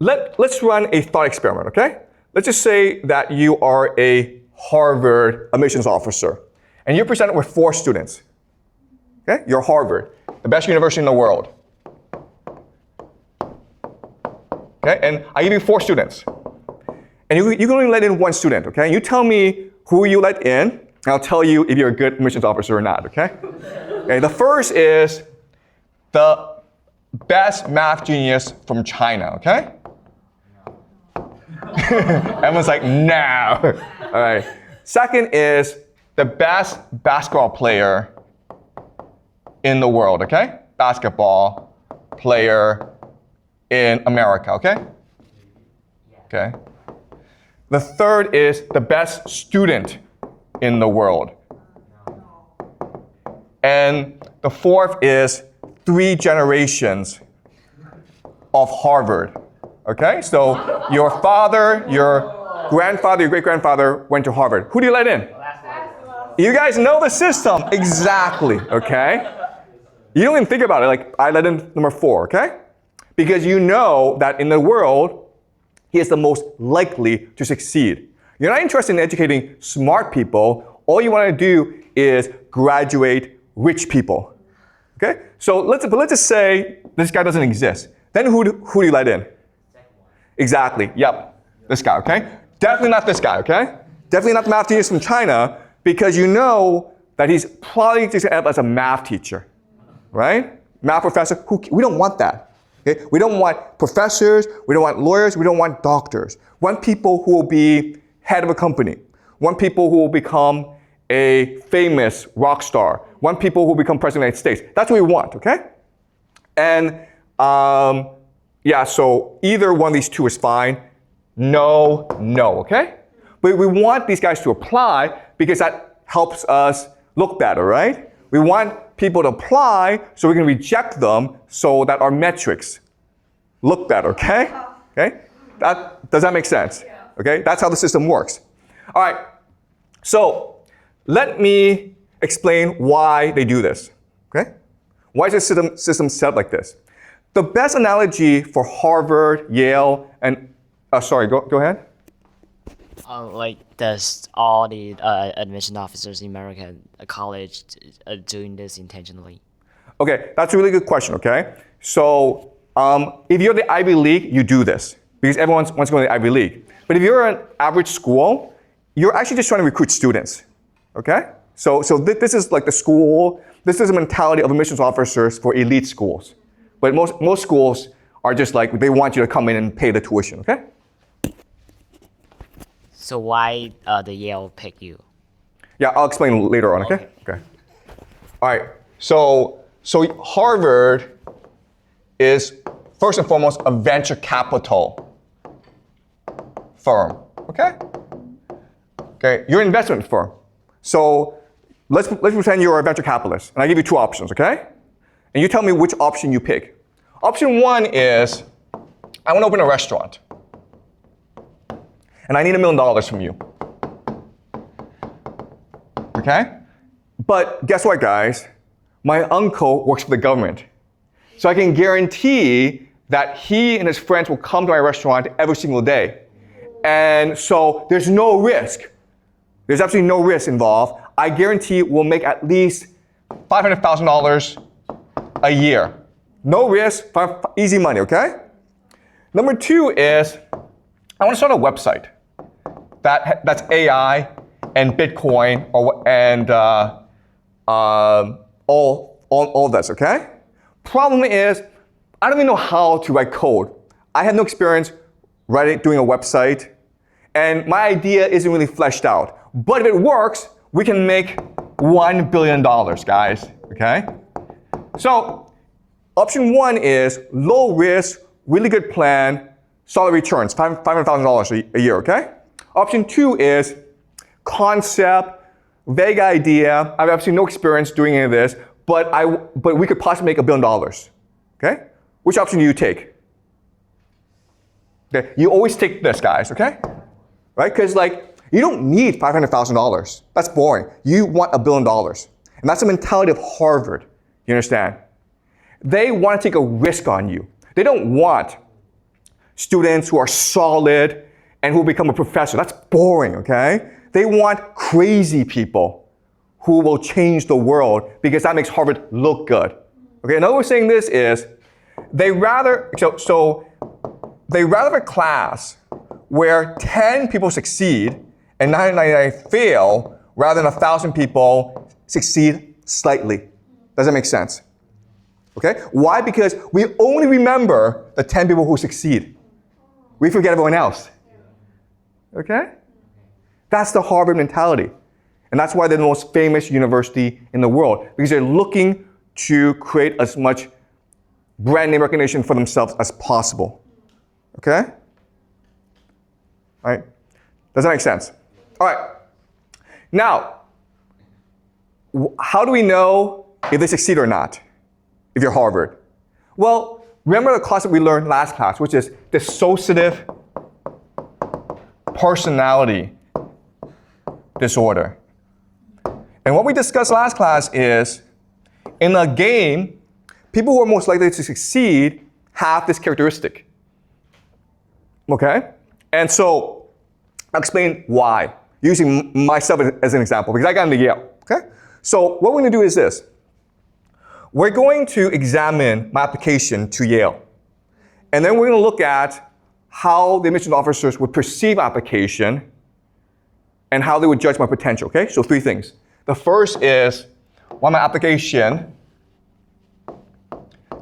let's run a thought experiment, okay? Let's just say that you are a Harvard admissions officer, and you're presented with 4 students. Okay? You're Harvard, the best university in the world. Okay? And I give you 4 students. And you can only let in 1 student, okay? You tell me who you let in, and I'll tell you if you're a good admissions officer or not, okay? Okay, the first is the best math genius from China, okay? Everyone's like, no. All right. Second is the best basketball player in the world, okay? Basketball player in America, okay? Okay. The third is the best student in the world. And the fourth is 3 generations of Harvard. Okay, so your father, your grandfather, your great-grandfather went to Harvard. Who do you let in? You guys know the system. Exactly, okay? You don't even think about it, like I let in number 4, okay? Because you know that in the world, he is the most likely to succeed. You're not interested in educating smart people. All you want to do is graduate rich people, okay? So let's just say this guy doesn't exist. Then who do you let in? Exactly, yep, this guy, okay? Definitely not this guy, okay? Definitely not the math genius from China, because you know that he's probably just gonna end up as a math teacher, right? Math professor, we don't want that, okay? We don't want professors, we don't want lawyers, we don't want doctors. We want people who will be head of a company. We want people who will become a famous rock star. We want people who will become president of the United States. That's what we want, okay? And yeah, so either one of these 2 is fine. No, okay? But we want these guys to apply because that helps us look better, right? We want people to apply so we can reject them so that our metrics look better, okay? Okay? Does that make sense? Okay? That's how the system works. All right, so let me explain why they do this, okay? Why is the system set up like this? The best analogy for Harvard, Yale, and sorry, go ahead. Like does all the admission officers in American college doing this intentionally? Okay, that's a really good question, okay? So if you're the Ivy League, you do this because everyone wants to go to the Ivy League. But if you're an average school, you're actually just trying to recruit students, okay? So this is like the school, this is the mentality of admissions officers for elite schools. But most schools are just like, they want you to come in and pay the tuition, okay? So why the Yale pick you? Yeah, I'll explain later on, okay? Okay. All right, so Harvard is first and foremost a venture capital firm, okay? Okay, you're an investment firm. So let's pretend you're a venture capitalist, and I give you 2 options, okay? And you tell me which option you pick. Option 1 is, I want to open a restaurant. And I need $1 million from you. Okay? But guess what, guys? My uncle works for the government. So I can guarantee that he and his friends will come to my restaurant every single day. And so there's no risk. There's absolutely no risk involved. I guarantee we'll make at least $500,000 a year. No risk, easy money, okay? Number 2 is, I want to start a website that's AI and Bitcoin and all this, okay? Problem is, I don't even know how to write code. I have no experience doing a website, and my idea isn't really fleshed out. But if it works, we can make $1 billion, guys, okay? So, option 1 is low risk, really good plan, solid returns, $500,000 a year, okay? Option 2 is concept, vague idea. I have absolutely no experience doing any of this, but we could possibly make $1 billion, okay? Which option do you take? Okay, you always take this, guys, okay? Right? Because like, you don't need $500,000. That's boring. You want $1 billion. And that's the mentality of Harvard, you understand? They want to take a risk on you. They don't want students who are solid and who become a professor. That's boring, okay? They want crazy people who will change the world because that makes Harvard look good. Okay, another way of saying this is they rather have a class where 10 people succeed and 999 fail rather than 1,000 people succeed slightly. Does that make sense? Okay? Why? Because we only remember the 10 people who succeed. We forget everyone else. Okay? That's the Harvard mentality. And that's why they're the most famous university in the world, because they're looking to create as much brand name recognition for themselves as possible. Okay? All right? Does that make sense? All right. Now, how do we know if they succeed or not, if you're Harvard? Well, remember the concept we learned last class, which is dissociative personality disorder. And what we discussed last class is, in a game, people who are most likely to succeed have this characteristic. Okay? And so, I'll explain why, using myself as an example, because I got into Yale. Okay? So, what we're going to do is this. We're going to examine my application to Yale. And then we're going to look at how the admissions officers would perceive my application and how they would judge my potential. Okay? So, 3 things. The first is what my application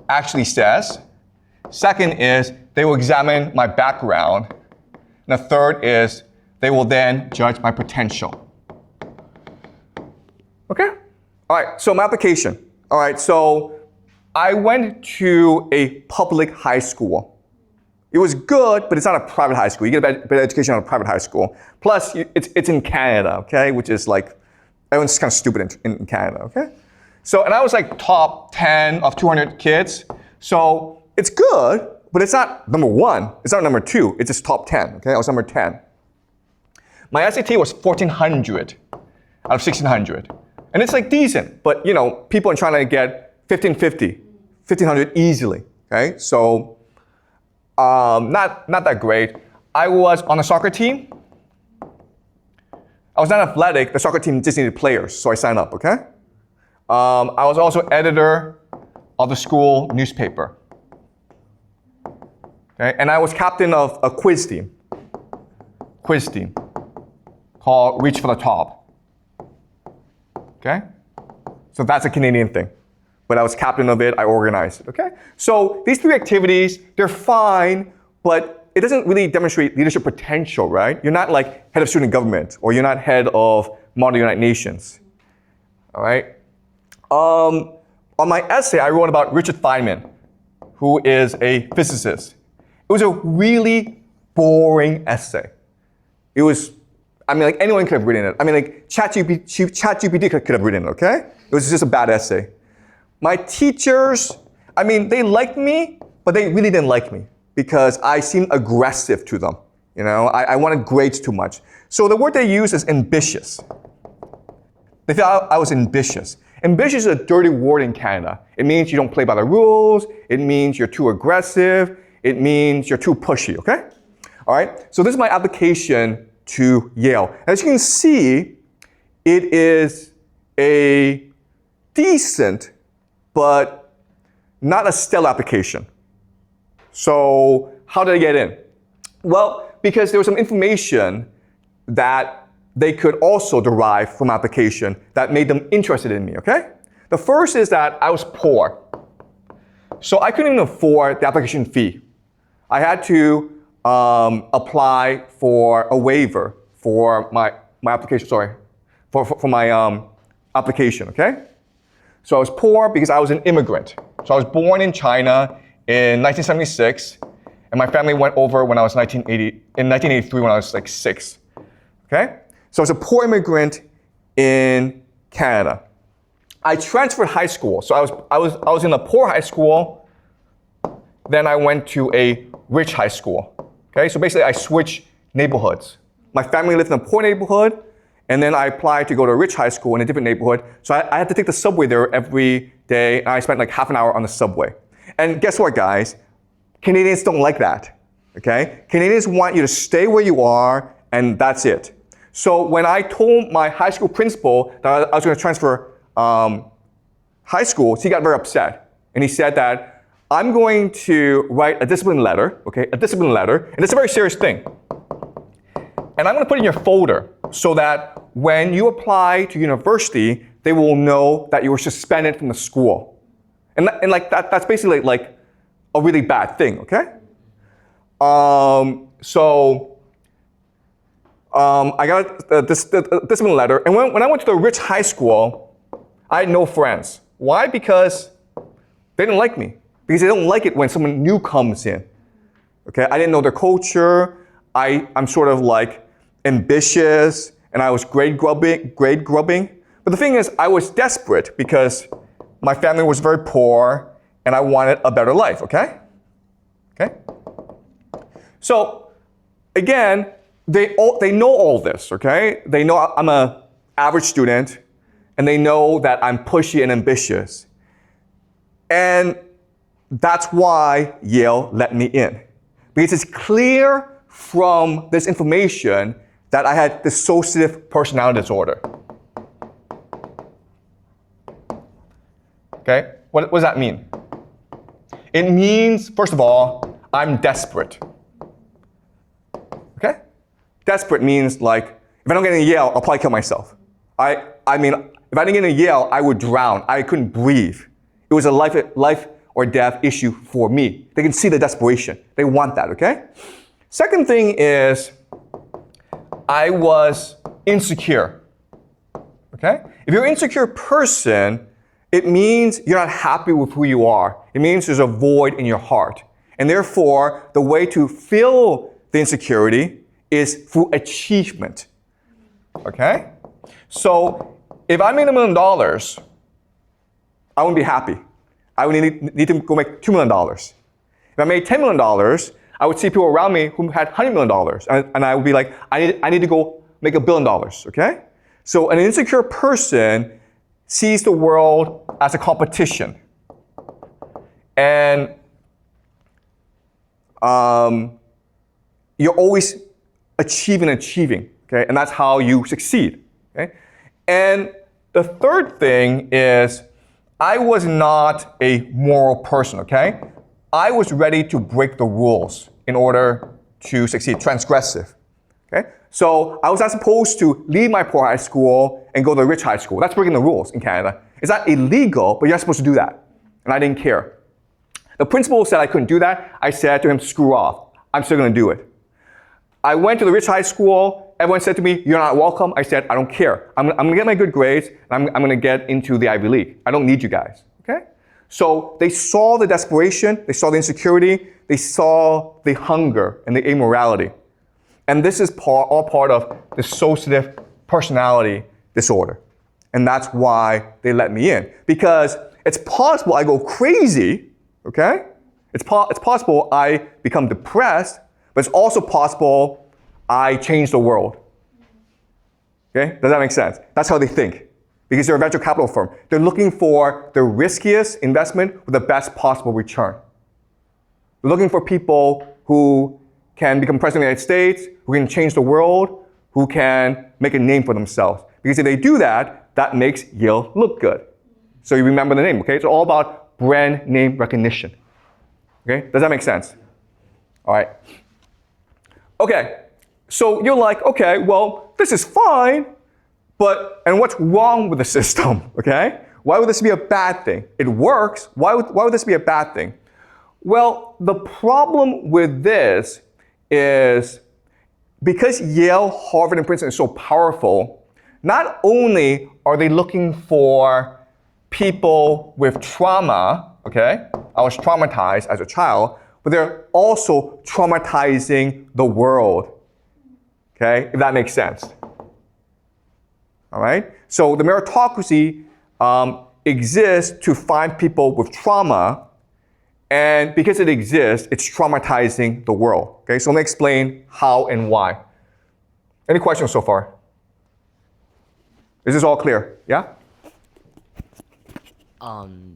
actually says. Second is they will examine my background. And the third is they will then judge my potential. Okay? All right, so my application. All right, so I went to a public high school. It was good, but it's not a private high school. You get a better education on a private high school. Plus, it's in Canada, okay, which is like, everyone's kind of stupid in Canada, okay? So, and I was like top 10 of 200 kids. So it's good, but it's not number 1. It's not number 2. It's just top 10, okay? I was number 10. My SAT was 1,400 out of 1,600. And it's like decent, but you know, people are trying to get 1,550, 1,500 easily, okay? So not that great. I was on a soccer team. I was not athletic. The soccer team just needed players, so I signed up, okay? I was also editor of the school newspaper. Okay? And I was captain of a quiz team called Reach for the Top. Okay? So that's a Canadian thing. But I was captain of it, I organized it, okay? So these 3 activities, they're fine, but it doesn't really demonstrate leadership potential, right? You're not like head of student government, or you're not head of Model United Nations, all right? On my essay, I wrote about Richard Feynman, who is a physicist. It was a really boring essay. It was, I mean, like anyone could have written it. I mean, like ChatGPT could have written it, okay? It was just a bad essay. My teachers, I mean, they liked me, but they really didn't like me, because I seemed aggressive to them. You know, I wanted grades too much. So the word they use is ambitious. They thought I was ambitious. Ambitious is a dirty word in Canada. It means you don't play by the rules. It means you're too aggressive. It means you're too pushy, okay? All right, so this is my application to Yale. As you can see, it is a decent, but not a stellar application. So how did I get in? Well, because there was some information that they could also derive from application that made them interested in me, okay? The first is that I was poor. So I couldn't even afford the application fee. I had to apply for a waiver for my application, for my application, okay? So I was poor because I was an immigrant. So I was born in China in 1976, and my family went over when I was in 1983 when I was like 6, okay? So I was a poor immigrant in Canada. I transferred high school. So I was in a poor high school, then I went to a rich high school, okay? So basically I switched neighborhoods. My family lived in a poor neighborhood, and then I applied to go to a rich high school in a different neighborhood. So I had to take the subway there every day, and I spent like half an hour on the subway. And guess what, guys? Canadians don't like that. Okay? Canadians want you to stay where you are, and that's it. So when I told my high school principal that I was going to transfer high schools, he got very upset. And he said that I'm going to write a discipline letter, okay? A discipline letter, and it's a very serious thing. And I'm going to put it in your folder so that when you apply to university, they will know that you were suspended from the school. And that's basically like a really bad thing, okay? I got this discipline letter, and when I went to the rich high school, I had no friends. Why? Because they didn't like me. Because they don't like it when someone new comes in. Okay, I didn't know their culture. I'm sort of like ambitious, and I was grade grubbing. But the thing is, I was desperate because my family was very poor, and I wanted a better life. Okay. So again, they know all this. Okay, they know I'm an average student, and they know that I'm pushy and ambitious, and that's why Yale let me in. Because it's clear from this information that I had dissociative personality disorder. Okay? What does that mean? It means, first of all, I'm desperate. Okay? Desperate means like, if I don't get into Yale, I'll probably kill myself. I mean, if I didn't get into Yale, I would drown. I couldn't breathe. It was a life or death issue for me. They can see the desperation. They want that, okay? Second thing is, I was insecure, okay? If you're an insecure person, it means you're not happy with who you are. It means there's a void in your heart. And therefore, the way to fill the insecurity is through achievement, okay? So, if I made $1 million, I wouldn't be happy. I would need to go make $2 million. If I made $10 million, I would see people around me who had $100 million, and I would be like, I need to go make $1 billion, okay? So an insecure person sees the world as a competition. And you're always achieving, okay? And that's how you succeed, okay? And the third thing is, I was not a moral person, okay? I was ready to break the rules in order to succeed, transgressive, okay? So I was not supposed to leave my poor high school and go to a rich high school. That's breaking the rules in Canada. It's not illegal, but you're not supposed to do that. And I didn't care. The principal said I couldn't do that. I said to him, screw off. I'm still gonna do it. I went to the rich high school. Everyone said to me, you're not welcome. I said, I don't care. I'm gonna get my good grades, and I'm gonna get into the Ivy League. I don't need you guys, okay? So they saw the desperation, they saw the insecurity, they saw the hunger and the immorality. And this is all part of dissociative personality disorder. And that's why they let me in. Because it's possible I go crazy, okay? It's possible I become depressed, but it's also possible I change the world. Okay? Does that make sense? That's how they think. Because they're a venture capital firm. They're looking for the riskiest investment with the best possible return. They're looking for people who can become president of the United States, who can change the world, who can make a name for themselves. Because if they do that, that makes Yale look good. So you remember the name, okay? It's all about brand name recognition. Okay? Does that make sense? All right. Okay. So you're like, okay, well, this is fine, and what's wrong with the system, okay? Why would this be a bad thing? It works. Why would this be a bad thing? Well, the problem with this is because Yale, Harvard, and Princeton is so powerful, not only are they looking for people with trauma, okay? I was traumatized as a child, but they're also traumatizing the world. Okay, if that makes sense. All right? So the meritocracy exists to find people with trauma, and because it exists, it's traumatizing the world. Okay, so let me explain how and why. Any questions so far? Is this all clear? Yeah?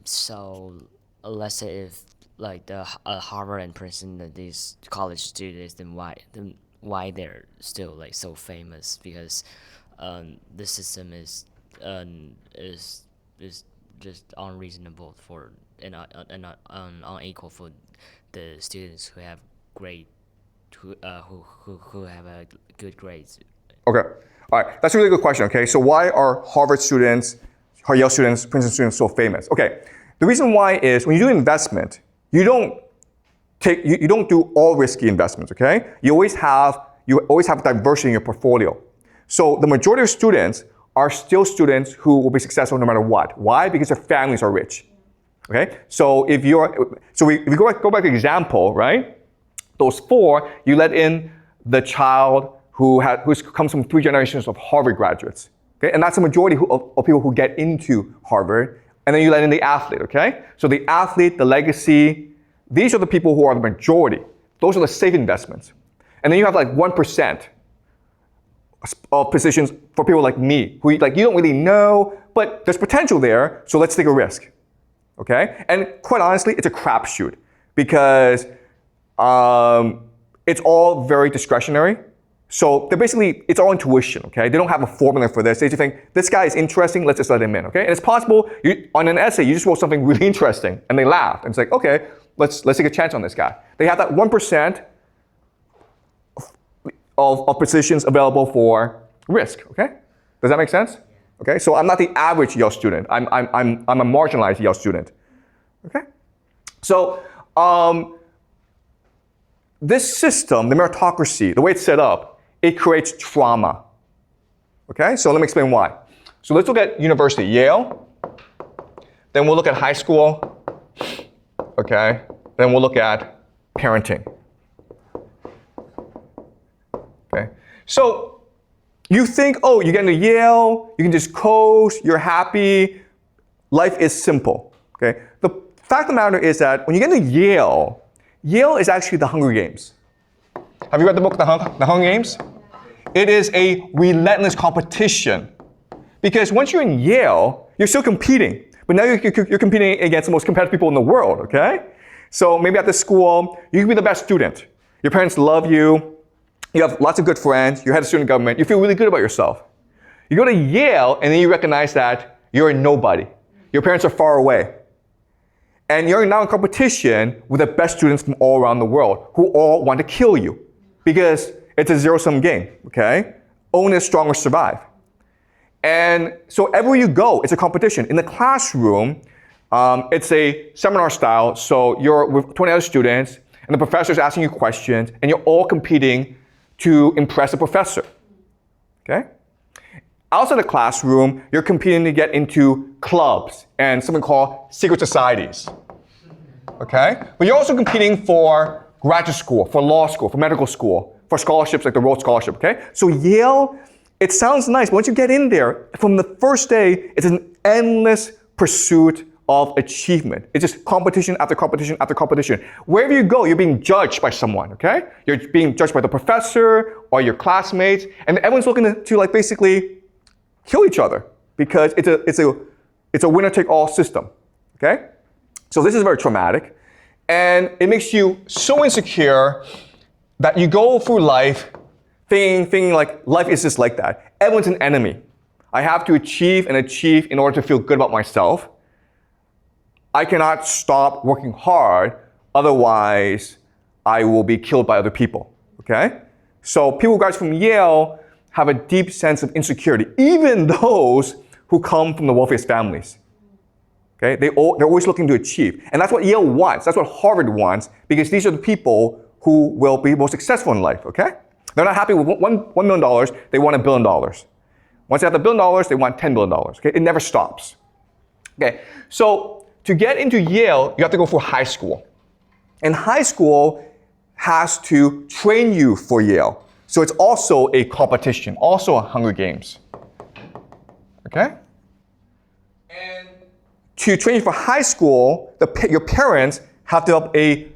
So let's say if like the Harvard and Princeton, these college students, then why they're still like so famous? Because the system is just unreasonable for and unequal for the students who have great who have a good grades. Okay. All right. That's a really good question. Okay. So why are Harvard students, Yale students, Princeton students so famous? Okay. The reason why is when you do investment, you don't do all risky investments. Okay. You always have diversity in your portfolio. So the majority of students are still students who will be successful no matter what. Why? Because their families are rich. Okay. So if you go back to the example, right? Those four, you let in the child who comes from 3 generations of Harvard graduates. Okay? And that's the majority of people who get into Harvard. And then you let in the athlete, okay? So the athlete, the legacy, these are the people who are the majority. Those are the safe investments. And then you have like 1% of positions for people like me, who like you don't really know, but there's potential there, so let's take a risk. Okay? And quite honestly, it's a crapshoot because it's all very discretionary. So it's all intuition, okay? They don't have a formula for this. They just think, this guy is interesting, let's just let him in, okay? And it's possible, on an essay, you just wrote something really interesting, and they laughed. And it's like, okay, let's take a chance on this guy. They have that 1% of positions available for risk, okay? Does that make sense? Okay, so I'm not the average Yale student. I'm a marginalized Yale student, okay? So this system, the meritocracy, the way it's set up, it creates trauma. Okay, so let me explain why. So let's look at university, Yale. Then we'll look at high school. Okay, then we'll look at parenting. Okay, so you think, oh, you get into Yale, you can just coast, you're happy, life is simple. Okay, the fact of the matter is that when you get into Yale, Yale is actually the Hunger Games. Have you read the book, The Hunger Games? It is a relentless competition. Because once you're in Yale, you're still competing. But now you're competing against the most competitive people in the world, okay? So maybe at this school, you can be the best student. Your parents love you. You have lots of good friends. You're head of student government. You feel really good about yourself. You go to Yale, and then you recognize that you're a nobody. Your parents are far away. And you're now in competition with the best students from all around the world who all want to kill you because it's a zero-sum game, okay? Only the strong will survive. And so everywhere you go, it's a competition. In the classroom, it's a seminar style, so you're with 20 other students, and the professor's asking you questions, and you're all competing to impress the professor, okay? Outside the classroom, you're competing to get into clubs and something called secret societies, okay? But you're also competing for graduate school, for law school, for medical school, for scholarships like the Rhodes Scholarship, okay? So Yale, it sounds nice, but once you get in there, from the first day, it's an endless pursuit of achievement. It's just competition after competition after competition. Wherever you go, you're being judged by someone, okay? You're being judged by the professor or your classmates, and everyone's looking to like basically kill each other because it's a winner-take-all system, okay? So this is very traumatic, and it makes you so insecure that you go through life thinking like life is just like that. Everyone's an enemy. I have to achieve and achieve in order to feel good about myself. I cannot stop working hard, otherwise I will be killed by other people, okay? So people who graduate from Yale have a deep sense of insecurity, even those who come from the wealthiest families. Okay, they're always looking to achieve. And that's what Yale wants. That's what Harvard wants, because these are the people who will be most successful in life, okay? They're not happy with $1 million, they want $1 billion. Once they have $1 billion, they want $10 billion, okay? It never stops. Okay, so to get into Yale, you have to go through high school. And high school has to train you for Yale. So it's also a competition, also a Hunger Games. Okay? And to train you for high school, your parents have to develop a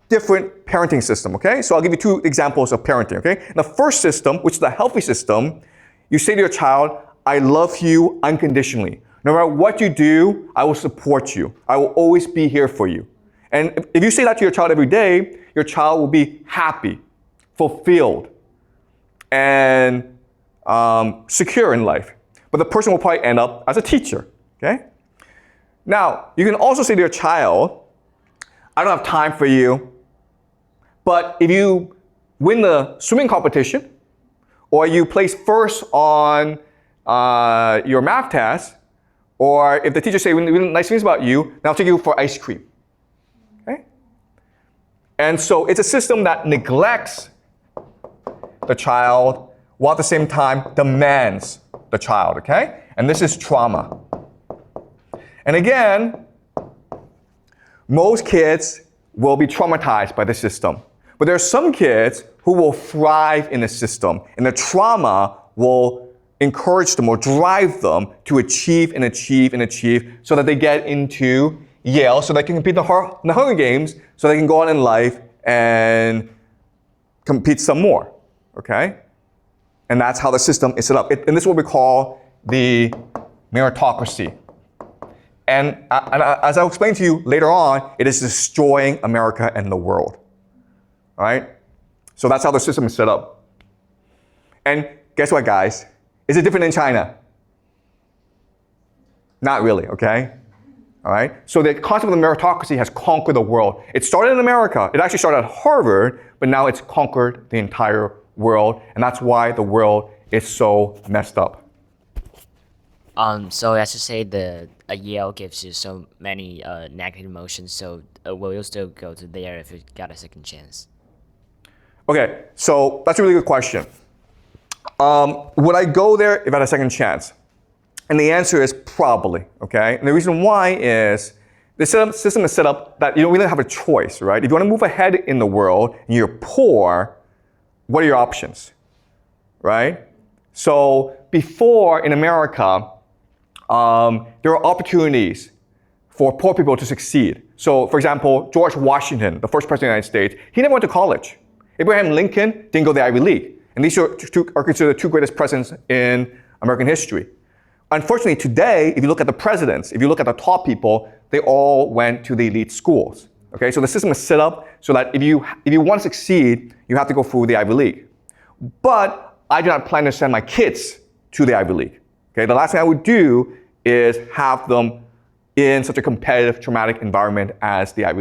different parenting system, okay? So I'll give you 2 examples of parenting, okay? In the first system, which is the healthy system, you say to your child, I love you unconditionally. No matter what you do, I will support you. I will always be here for you. And if you say that to your child every day, your child will be happy, fulfilled, and secure in life. But the person will probably end up as a teacher, okay? Now, you can also say to your child, I don't have time for you, but if you win the swimming competition, or you place first on your math test, or if the teacher say really nice things about you, then I'll take you for ice cream. Okay? And so it's a system that neglects the child while at the same time demands the child, okay? And this is trauma. And again, most kids will be traumatized by the system. But there are some kids who will thrive in the system, and the trauma will encourage them or drive them to achieve and achieve and achieve so that they get into Yale, so they can compete in the Hunger Games, so they can go on in life and compete some more, okay? And that's how the system is set up. And this is what we call the meritocracy. And as I'll explain to you later on, it is destroying America and the world. All right? So that's how the system is set up. And guess what, guys? Is it different in China? Not really, okay? All right? So the concept of the meritocracy has conquered the world. It started in America. It actually started at Harvard, but now it's conquered the entire world. And that's why the world is so messed up. So as you say, Yale gives you so many negative emotions. So will you still go to there if you got a second chance? Okay, so that's a really good question. Would I go there if I had a second chance? And the answer is probably, okay? And the reason why is the system is set up that you don't really have a choice, right? If you want to move ahead in the world and you're poor, what are your options, right? So before in America, there were opportunities for poor people to succeed. So for example, George Washington, the first president of the United States, he never went to college. Abraham Lincoln didn't go to the Ivy League. And these are considered the two greatest presidents in American history. Unfortunately, today, if you look at the presidents, if you look at the top people, they all went to the elite schools. Okay, so the system is set up so that if you want to succeed, you have to go through the Ivy League. But I do not plan to send my kids to the Ivy League. Okay, the last thing I would do is have them in such a competitive, traumatic environment as the Ivy League.